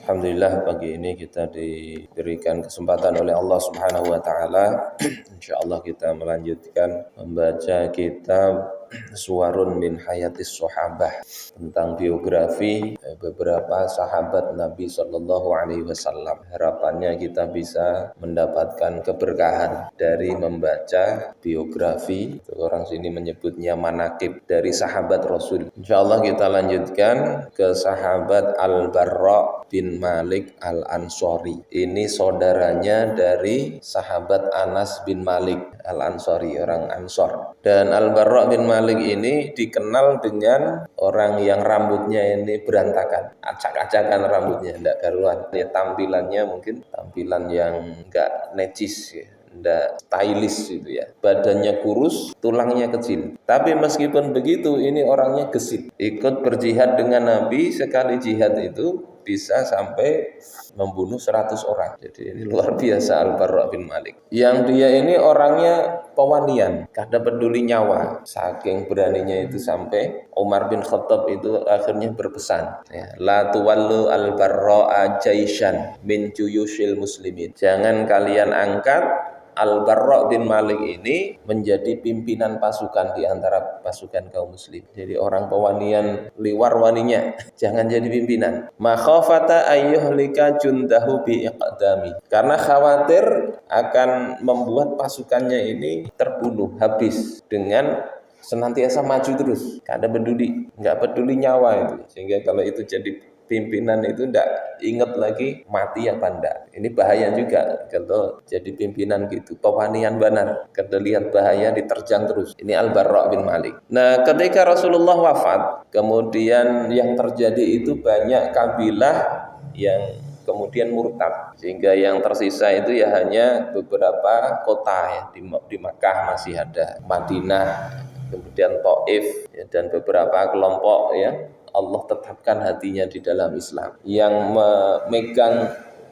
Alhamdulillah pagi ini kita diberikan kesempatan oleh Allah Subhanahu wa taala. Insyaallah kita melanjutkan membaca kitab Suwarun min Hayatis Sahabah tentang biografi beberapa sahabat Nabi sallallahu alaihi wasallam. Harapannya kita bisa mendapatkan keberkahan dari membaca biografi. Orang sini menyebutnya manaqib dari sahabat Rasul. Insyaallah kita lanjutkan ke sahabat Al-Barra bin Malik Al-Ansori. Ini saudaranya dari sahabat Anas bin Malik Al-Ansori, orang Ansor. Dan Al-Barra bin Malik ini dikenal dengan orang yang rambutnya ini berantakan, acak-acakan rambutnya, tidak karuan. Ya, tampilannya mungkin tampilan yang enggak necis ya, enggak stylish gitu ya. Badannya kurus, tulangnya kecil. Tapi meskipun begitu, ini orangnya gesit. Ikut berjihad dengan Nabi, sekali jihad itu bisa sampai membunuh 100 orang. Jadi ini luar biasa Al-Barra bin Malik. Yang dia ini orangnya pewanian, kada peduli nyawa. Saking beraninya itu sampai Umar bin Khattab itu akhirnya berpesan, ya, la tuwallu al-barra'a jaishan min juyushil muslimin. Jangan kalian angkat Al-Barra bin Malik ini menjadi pimpinan pasukan di antara pasukan kaum muslim. Jadi orang pewanian liwar waninya, jangan jadi pimpinan. Makhafata ayyuhlika jundahu biiqdami. Karena khawatir akan membuat pasukannya ini terbunuh habis dengan senantiasa maju terus, enggak peduli nyawa itu. Sehingga kalau itu jadi pimpinan itu tidak ingat lagi mati apa enggak. Ini bahaya juga kalau jadi pimpinan gitu. Pewanian benar, kalau lihat bahaya diterjang terus. Ini Al-Barra bin Malik. Nah, ketika Rasulullah wafat, kemudian yang terjadi itu banyak kabilah yang kemudian murtad, sehingga yang tersisa itu ya hanya beberapa kota ya. Di Makkah masih ada, Madinah, kemudian Taif ya, dan beberapa kelompok ya Allah tetapkan hatinya di dalam Islam. Yang memegang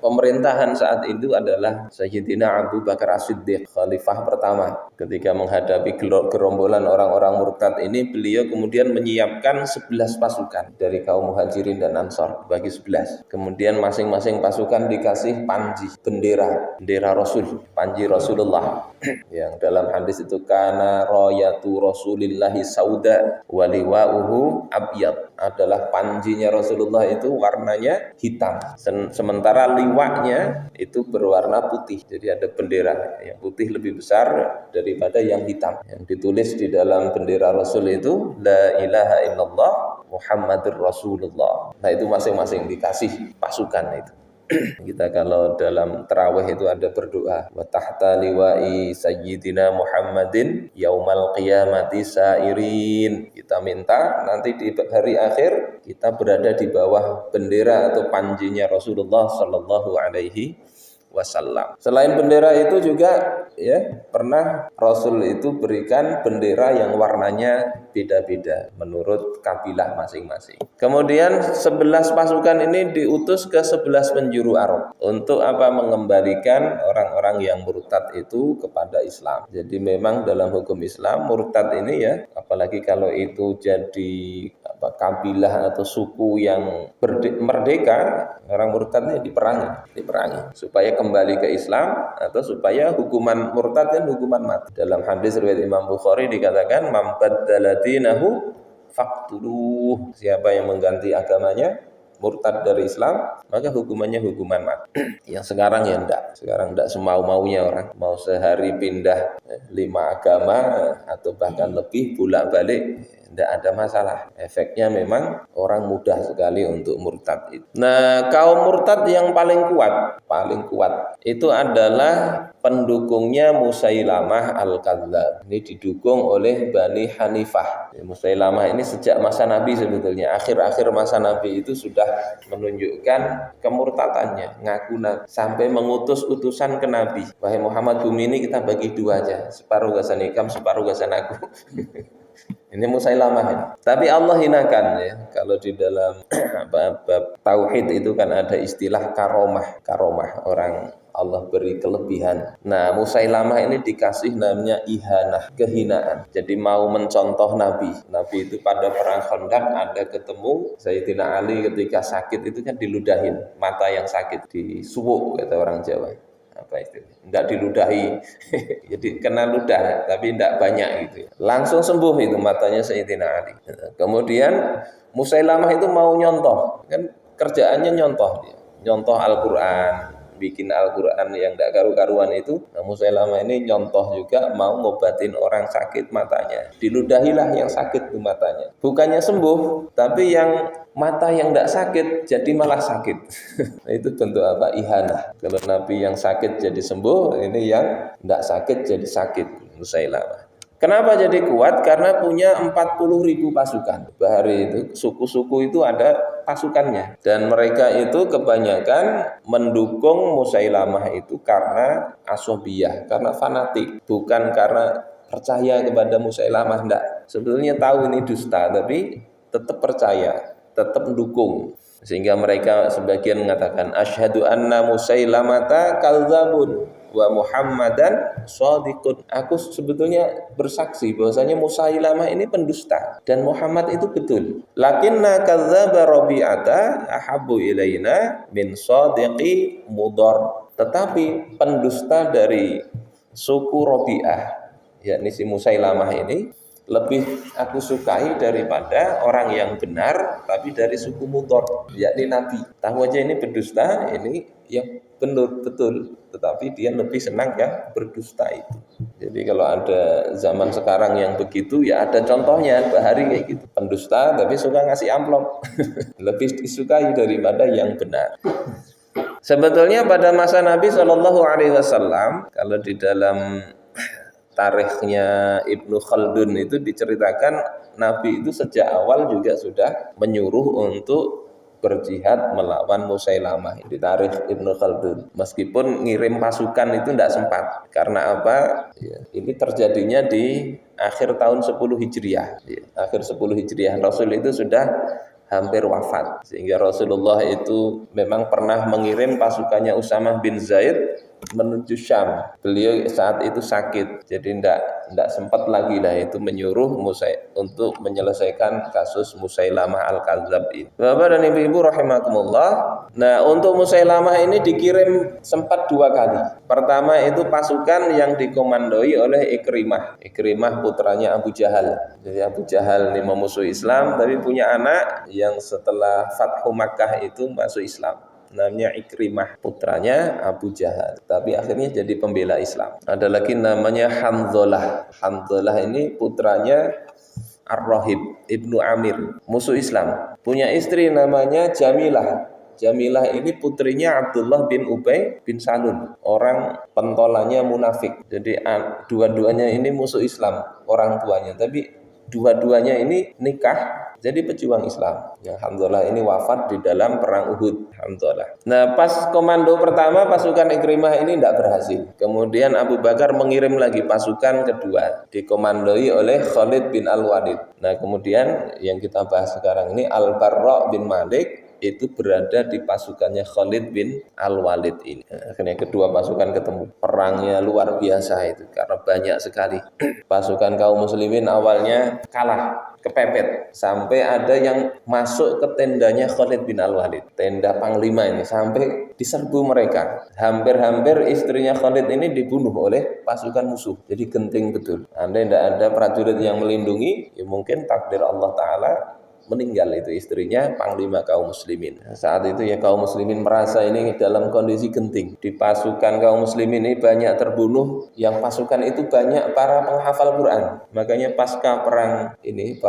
pemerintahan saat itu adalah Sayyidina Abu Bakar As-Siddiq, khalifah pertama. Ketika menghadapi gerombolan orang-orang murtad ini, beliau kemudian menyiapkan 11 pasukan dari kaum Muhajirin dan Ansor, bagi 11. Kemudian masing-masing pasukan dikasih panji, bendera Rasul, panji Rasulullah. Yang dalam hadis itu kana rayatu Rasulillahi sauda waliwa'uhu abyad. Adalah panjinya Rasulullah itu warnanya hitam, sementara liwaknya itu berwarna putih. Jadi ada bendera yang putih lebih besar daripada yang hitam. Yang ditulis di dalam bendera Rasul itu la ilaha illallah Muhammadur Rasulullah. Nah, itu masing-masing dikasih pasukan itu. Kita kalau dalam tarawih itu ada berdoa, wa tahta liwa'i sayyidina Muhammadin yaumal qiyamati sairin. Kita minta nanti di hari akhir kita berada di bawah bendera atau panjinya Rasulullah sallallahu alaihi wasallam. Selain bendera itu juga ya pernah Rasul itu berikan bendera yang warnanya beda-beda menurut kabilah masing-masing. Kemudian 11 pasukan ini diutus ke 11 penjuru Arab untuk apa? Mengembalikan orang-orang yang murtad itu kepada Islam. Jadi memang dalam hukum Islam murtad ini ya, apalagi kalau itu jadi kabilah atau suku yang merdeka, orang murtadnya diperangi supaya kembali ke Islam atau supaya hukuman murtad dan hukuman mati. Dalam hadis riwayat Imam Bukhari dikatakan man baddala dinahu faqtuluh. Siapa yang mengganti agamanya, murtad dari Islam, maka hukumannya hukuman mati. Yang sekarang ya enggak. Sekarang enggak semau-maunya orang. Mau sehari pindah 5 agama atau bahkan lebih bolak-balik, tidak ada masalah. Efeknya memang orang mudah sekali untuk murtad itu. Nah, kaum murtad yang paling kuat itu adalah pendukungnya Musailamah Al-Kadzdzab. Ini didukung oleh Bani Hanifah. Musailamah ini sejak masa Nabi sebetulnya. Akhir-akhir masa Nabi itu sudah menunjukkan kemurtadannya, ngaku Nabi, sampai mengutus utusan ke Nabi. Wahai Muhammad, bumi ini kita bagi 2 aja. Separuh gasan ikam, separuh gasan aku. Ini Musailamah ya. Tapi Allah hinakan ya. Kalau di dalam bab tauhid itu kan ada istilah karomah. Orang Allah beri kelebihan. Nah, Musailamah ini dikasih namanya ihanah, kehinaan. Jadi mau mencontoh Nabi. Nabi itu pada perang Khandaq ada ketemu Sayyidina Ali ketika sakit itu kan diludahin, mata yang sakit disuwuk kata orang Jawa. Apa itu? Enggak diludahi. Jadi kena ludah tapi enggak banyak gitu. Langsung sembuh itu matanya Sayyidina Ali. Kemudian Musailamah itu mau nyontoh, kan kerjaannya nyontoh dia. Nyontoh Al-Qur'an, bikin Al-Qur'an yang enggak karu-karuan itu. Nah, Musailamah ini nyontoh juga mau ngobatin orang sakit matanya. Diludahilah yang sakit di matanya. Bukannya sembuh, tapi yang mata yang tidak sakit jadi malah sakit. Nah, itu bentuk apa? Ihanah. Kalau Nabi yang sakit jadi sembuh, ini yang tidak sakit jadi sakit. Musailamah. Kenapa jadi kuat? Karena punya 40.000 pasukan. Bahari itu, suku-suku itu ada pasukannya. Dan mereka itu kebanyakan mendukung Musailamah itu karena asobiyah, karena fanatik. Bukan karena percaya kepada Musailamah, enggak. Sebetulnya tahu ini dusta, tapi tetap percaya, tetap mendukung. Sehingga mereka sebagian mengatakan asyhadu anna Musailamata kadzabun wa Muhammadan shadiqun. Aku sebetulnya bersaksi bahwasanya Musailamah ini pendusta dan Muhammad itu betul. Lakinna kadzdzaba Rabi'ata ahabbu ilaina min shadiqi Mudhar. Tetapi pendusta dari suku Rabi'ah, yakni si Musailamah ini, lebih aku sukai daripada orang yang benar tapi dari suku Mudhar, yakni Nabi. Tahu aja ini berdusta, ini yang benar betul, tetapi dia lebih senang yang berdusta itu. Jadi kalau ada zaman sekarang yang begitu, ya ada contohnya Bahari kayak gitu, pendusta tapi suka ngasih amplop. Lebih disukai daripada yang benar. Sebetulnya pada masa Nabi Shallallahu Alaihi Wasallam, kalau di dalam tarikhnya Ibnu Khaldun itu diceritakan Nabi itu sejak awal juga sudah menyuruh untuk berjihad melawan Musailamah di tarikh Ibnu Khaldun. Meskipun ngirim pasukan itu tidak sempat. Karena apa? Ya, ini terjadinya di akhir tahun 10 Hijriah. Akhir 10 Hijriah Rasul itu sudah hampir wafat. Sehingga Rasulullah itu memang pernah mengirim pasukannya Usamah bin Zaid menuju Syam. Beliau saat itu sakit, jadi tidak sempat lagi lah itu menyuruh untuk menyelesaikan kasus Musailamah al-Kadzab ini. Bapak dan ibu-ibu rahimakumullah. Nah, untuk Musailamah ini dikirim sempat 2 kali. Pertama itu pasukan yang dikomandoi oleh Ikrimah. Ikrimah putranya Abu Jahal. Jadi Abu Jahal ini memusuhi Islam tapi punya anak yang setelah Fathu Makkah itu masuk Islam. Namanya Ikrimah, putranya Abu Jahal, tapi akhirnya jadi pembela Islam. Ada lagi namanya Hanzalah. Hanzalah ini putranya Ar-Rahib Ibnu Amir, musuh Islam. Punya istri namanya Jamilah. Jamilah ini putrinya Abdullah bin Ubay bin Salul, orang pentolannya munafik. Jadi dua-duanya ini musuh Islam, orang tuanya, tapi dua-duanya ini nikah jadi pejuang Islam. Ya, Hanzalah ini wafat di dalam perang Uhud. Hanzalah. Nah, pas komando pertama pasukan Ikrimah ini tidak berhasil. Kemudian Abu Bakar mengirim lagi pasukan kedua, dikomandoi oleh Khalid bin Al-Walid. Nah, kemudian yang kita bahas sekarang ini Al-Barra bin Malik itu berada di pasukannya Khalid bin Al-Walid ini. Akhirnya kedua pasukan ketemu. Perangnya luar biasa itu karena banyak sekali. Pasukan kaum muslimin awalnya kalah, kepepet, sampai ada yang masuk ke tendanya Khalid bin Al-Walid, tenda panglima ini, sampai diserbu mereka. Hampir-hampir istrinya Khalid ini dibunuh oleh pasukan musuh. Jadi genting betul. Andai tidak ada prajurit yang melindungi, ya mungkin takdir Allah Ta'ala meninggal itu istrinya panglima kaum muslimin. Saat itu ya kaum muslimin merasa ini dalam kondisi genting. Di pasukan kaum muslimin ini banyak terbunuh, yang pasukan itu banyak para penghafal Quran. Makanya pasca perang ini,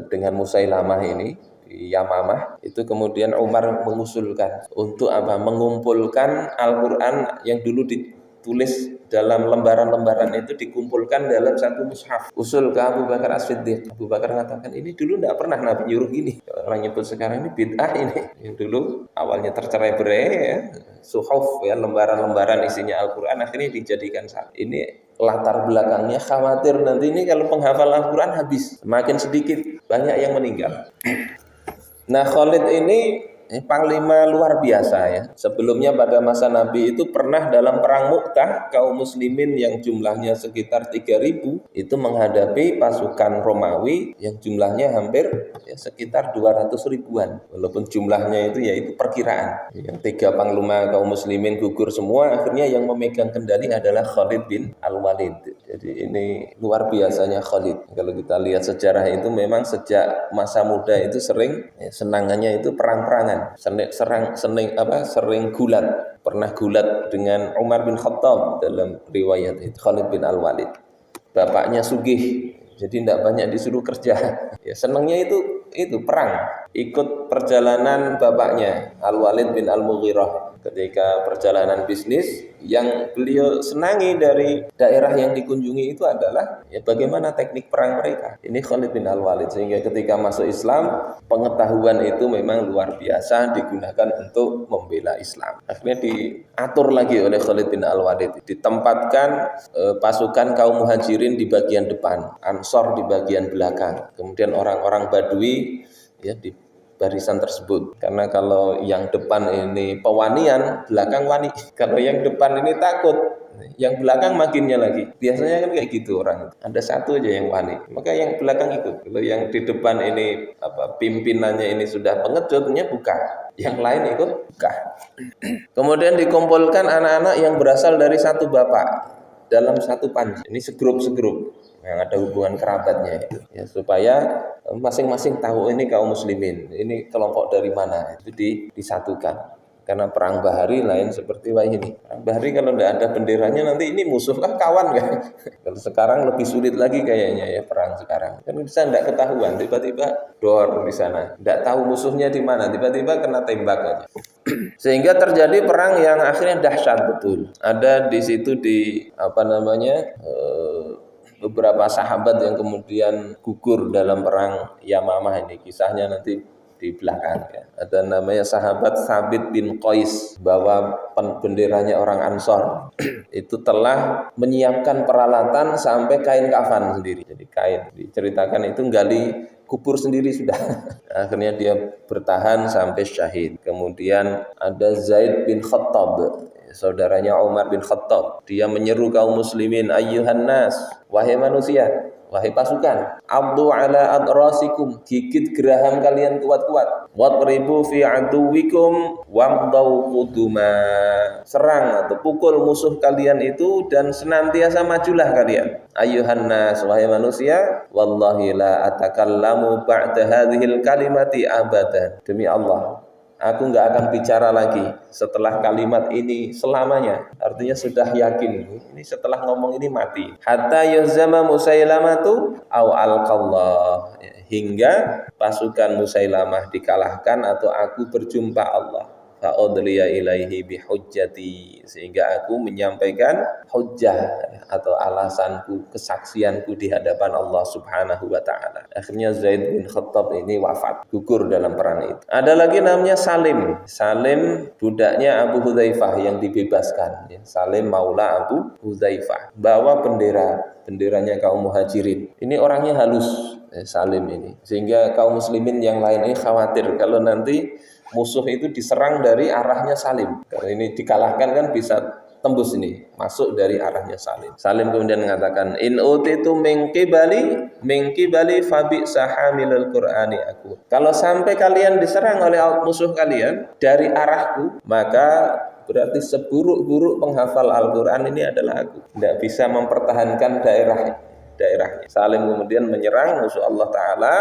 dengan Musailamah ini di Yamamah, itu kemudian Umar mengusulkan untuk apa? Mengumpulkan Al-Quran yang dulu ditulis dalam lembaran-lembaran itu dikumpulkan dalam satu mushaf. Usul ke Abu Bakar As-Siddiq. Abu Bakar mengatakan ini dulu tidak pernah Nabi nyuruh gini. Orang nyebut sekarang ini bid'ah ini. Yang dulu awalnya tercerai-berai ya, suhuf ya, lembaran-lembaran isinya Al-Quran, akhirnya dijadikan satu. Ini latar belakangnya khawatir nanti ini kalau penghafal Al-Quran habis, semakin sedikit, banyak yang meninggal. Nah, Khalid ini panglima luar biasa ya. Sebelumnya pada masa Nabi itu pernah dalam perang Mu'tah, kaum muslimin yang jumlahnya sekitar 3.000 itu menghadapi pasukan Romawi yang jumlahnya hampir ya, sekitar 200 ribuan. Walaupun jumlahnya itu yaitu perkiraan. Yang 3 panglima kaum muslimin gugur semua, akhirnya yang memegang kendali adalah Khalid bin Al-Walid. Jadi ini luar biasanya Khalid. Kalau kita lihat sejarah itu memang sejak masa muda itu sering senangannya itu perang-perangan, sering gulat, pernah gulat dengan Umar bin Khattab dalam riwayat itu. Khalid bin Al-Walid bapaknya sugih, jadi tidak banyak disuruh kerja. Ya senangnya itu perang, ikut perjalanan bapaknya Al-Walid bin Al-Mughirah ketika perjalanan bisnis. Yang beliau senangi dari daerah yang dikunjungi itu adalah ya bagaimana teknik perang mereka. Ini Khalid bin Al-Walid, sehingga ketika masuk Islam pengetahuan itu memang luar biasa digunakan untuk membela Islam. Akhirnya diatur lagi oleh Khalid bin Al-Walid, ditempatkan pasukan kaum muhajirin di bagian depan, Ansor di bagian belakang, kemudian orang-orang Badui ya di barisan tersebut. Karena kalau yang depan ini pewanian, belakang wani. Kalau yang depan ini takut, yang belakang makinnya lagi. Biasanya kan kayak gitu orang. Ada satu aja yang wani, maka yang belakang ikut. Kalau yang di depan ini pimpinannya ini sudah pengejutnya buka, yang lain ikut buka. Kemudian dikumpulkan anak-anak yang berasal dari satu bapak dalam satu panji. Ini segrup-segrup yang ada hubungan kerabatnya itu ya, supaya masing-masing tahu ini kaum muslimin, ini kelompok dari mana, itu disatukan. Karena perang bahari lain seperti ini. Perang bahari kalau tidak ada benderanya nanti ini musuh kawan kan. Kalau sekarang lebih sulit lagi kayaknya ya perang sekarang. Kan bisa tidak ketahuan, tiba-tiba dor di sana, tidak tahu musuhnya di mana, tiba-tiba kena tembak aja. Sehingga terjadi perang yang akhirnya dahsyat betul. Ada di situ beberapa sahabat yang kemudian gugur dalam perang Yamamah ini. Kisahnya nanti di belakang ya. Ada namanya sahabat Thabit bin Qais, bawa benderanya orang Ansor. Itu telah menyiapkan peralatan sampai kain kafan sendiri. Jadi kain diceritakan itu gali kubur sendiri sudah. Akhirnya dia bertahan sampai syahid. Kemudian ada Zaid bin Khattab, saudaranya Umar bin Khattab. Dia menyeru kaum muslimin, ayyuhan nas, wahai manusia, wahai pasukan, abdu ala adrasikum, gigit geraham kalian kuat-kuat, wadribu fi aduwikum wamdau quduma, serang atau pukul musuh kalian itu dan senantiasa majulah kalian. Ayyuhan nas, wahai manusia, wallahi la atakallamu ba'da hadhil kalimati abadan, demi Allah aku nggak akan bicara lagi setelah kalimat ini selamanya. Artinya sudah yakin ini setelah ngomong ini mati. Hatta yuzama Musailamatu au alqallah, hingga pasukan Musailamah dikalahkan atau aku berjumpa Allah. Fa'udliya ilaihi bihujjati, sehingga aku menyampaikan hujjah atau alasanku, kesaksianku di hadapan Allah Subhanahu wa taala. Akhirnya Zaid bin Khattab ini wafat, gugur dalam perang itu. Ada lagi namanya Salim. Salim budaknya Abu Hudzaifah yang dibebaskan. Salim maula Abu Hudzaifah, bawa benderanya kaum muhajirin. Ini orangnya halus, Salim ini, sehingga kaum muslimin yang lain ini khawatir kalau nanti musuh itu diserang dari arahnya Salim. Kalau ini dikalahkan kan bisa tembus ini, masuk dari arahnya Salim. Salim kemudian mengatakan, in utitu min qibali fabi sahamilul qur'ani aku. Kalau sampai kalian diserang oleh musuh kalian dari arahku, maka berarti seburuk-buruk penghafal Al-Qur'an ini adalah aku. Tidak bisa mempertahankan daerahnya. Salim kemudian menyerang musuh Allah Ta'ala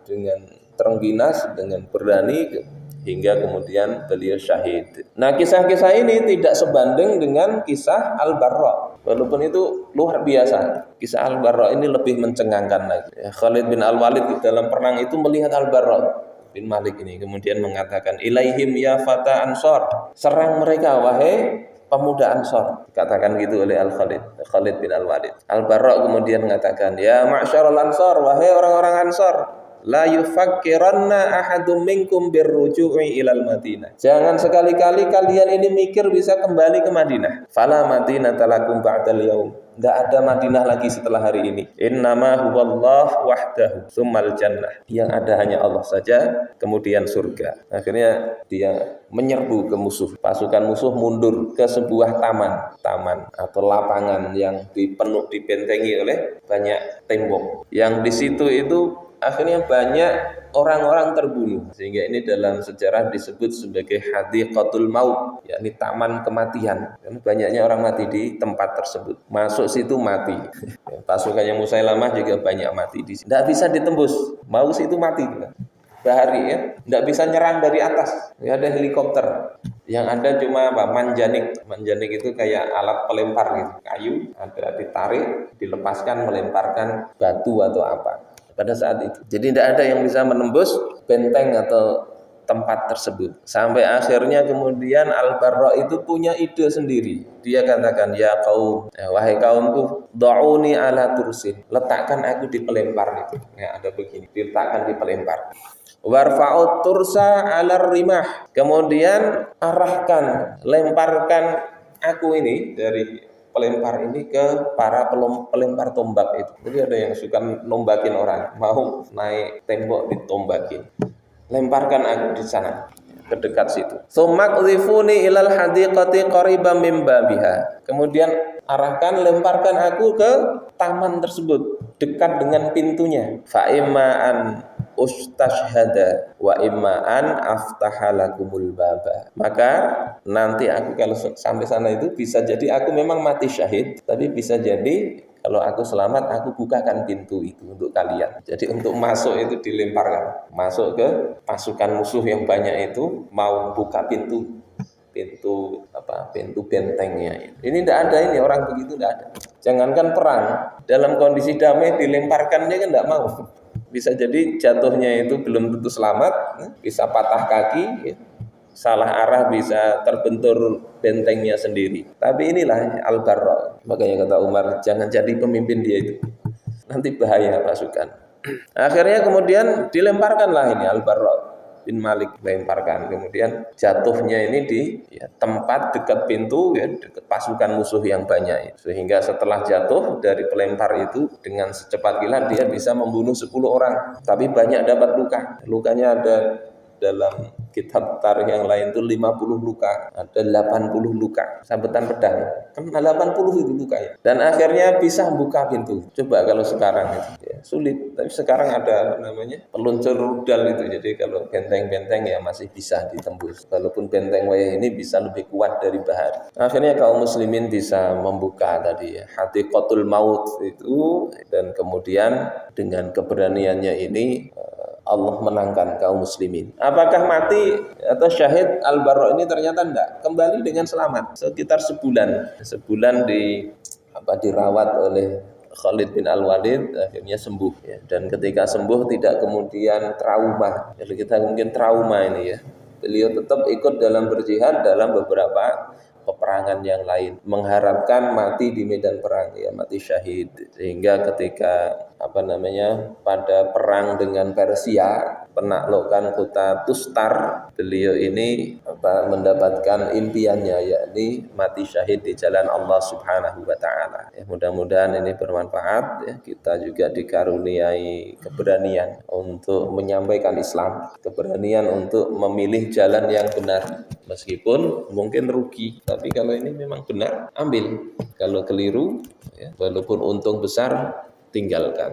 dengan terengginas, dengan berani, hingga kemudian beliau syahid. Nah, kisah-kisah ini tidak sebanding dengan kisah Al-Barra. Walaupun itu luar biasa, kisah Al-Barra ini lebih mencengangkan lagi. Khalid bin Al-Walid dalam perang itu melihat Al-Barra bin Malik ini, kemudian mengatakan, ilaihim ya fata Ansor, serang mereka wahai pemuda Ansor. Katakan gitu oleh Khalid bin Al-Walid. Al-Barra kemudian mengatakan, ya ma'syarul Ansor, wahai orang-orang Ansor, la yufakkiranna ahadum minkum birruju'i ilal Madinah. Jangan sekali-kali kalian ini mikir bisa kembali ke Madinah. Fala Madinah talakum ba'dal yaum. Tidak ada Madinah lagi setelah hari ini. Innama huwallah wahdahu tsummal jannah. Yang ada hanya Allah saja, kemudian surga. Akhirnya dia menyerbu ke musuh. Pasukan musuh mundur ke sebuah taman atau lapangan yang dibentengi oleh banyak tembok. Yang di situ itu akhirnya banyak orang-orang terbunuh, sehingga ini dalam sejarah disebut sebagai hadiqatul maut, yakni taman kematian, karena banyaknya orang mati di tempat tersebut. Masuk situ mati. Pasukannya Musailamah juga banyak mati di situ. Tidak bisa ditembus, mau situ mati. Bahari ya, tidak bisa nyerang dari atas. Tidak ada helikopter. Yang ada cuma apa? Manjanik. Manjanik itu kayak alat pelempar gitu, kayu, ada ditarik, dilepaskan, melemparkan batu atau apa. Pada saat itu. Jadi tidak ada yang bisa menembus benteng atau tempat tersebut. Sampai akhirnya kemudian Al-Barra itu punya ide sendiri. Dia katakan, ya kaum, wahai kaumku, da'uni ala tursin. Letakkan aku di pelempar itu. Ya, ada begini, diletakkan di pelempar. Warfa'ut tursa ala rimah. Kemudian arahkan, lemparkan aku ini dari pelempar ini ke para pelempar tombak itu. Jadi ada yang suka nombakin orang, mau naik tembok ditombakin. Lemparkan aku di sana, ke dekat situ. Tsumaqdhifuni ilal hadiqati qariban min babiha. Kemudian arahkan, lemparkan aku ke taman tersebut, dekat dengan pintunya. Fa imma ustashhada wa immaan aftahalakumul baba. Maka nanti aku kalau sampai sana itu bisa jadi aku memang mati syahid, tapi bisa jadi kalau aku selamat aku bukakan pintu itu untuk kalian. Jadi untuk masuk itu dilemparkan, masuk ke pasukan musuh yang banyak itu, mau buka pintu bentengnya. Ini tidak ada, ini orang begitu tidak ada. Jangankan perang, dalam kondisi damai dilemparkan dia kan tidak mau. Bisa jadi jatuhnya itu belum tentu selamat, bisa patah kaki, salah arah, bisa terbentur bentengnya sendiri. Tapi inilah Al-Barra. Makanya kata Umar, jangan jadi pemimpin dia itu, nanti bahaya pasukan. Akhirnya kemudian dilemparkanlah ini Al-Barra bin Malik, lemparkan. Kemudian jatuhnya ini di tempat dekat pintu, dekat pasukan musuh yang banyak. Sehingga setelah jatuh dari pelempar itu, dengan secepat kilat dia bisa membunuh 10 orang. Tapi banyak dapat luka. Lukanya ada dalam kitab tarikh yang lain itu 50 luka, ada 80 luka, sabetan pedang. Kan 80 itu luka ya. Dan akhirnya bisa buka pintu. Coba kalau sekarang itu sulit, tapi sekarang ada namanya peluncur rudal itu. Jadi kalau benteng-benteng ya masih bisa ditembus. Walaupun benteng wayah ini bisa lebih kuat dari bahari. Akhirnya kaum muslimin bisa membuka tadi hadiqatul maut itu, dan kemudian dengan keberaniannya ini Allah menangkan kaum muslimin. Apakah mati atau syahid Al-Barra ini? Ternyata enggak, kembali dengan selamat sekitar sebulan dirawat oleh Khalid bin Al-Walid, akhirnya sembuh ya. Dan ketika sembuh tidak kemudian trauma. Jadi kita mungkin trauma ini ya. Beliau tetap ikut dalam berjihad dalam beberapa peperangan yang lain, mengharapkan mati di medan perang, ya mati syahid. Sehingga ketika pada perang dengan Persia, penaklukan kota Tustar, beliau ini mendapatkan impiannya, yakni mati syahid di jalan Allah Subhanahu wa taala. Ya, mudah-mudahan ini bermanfaat ya. Kita juga dikaruniai keberanian untuk menyampaikan Islam, keberanian untuk memilih jalan yang benar. Meskipun mungkin rugi, tapi kalau ini memang benar, ambil. Kalau keliru, ya, walaupun untung besar, tinggalkan.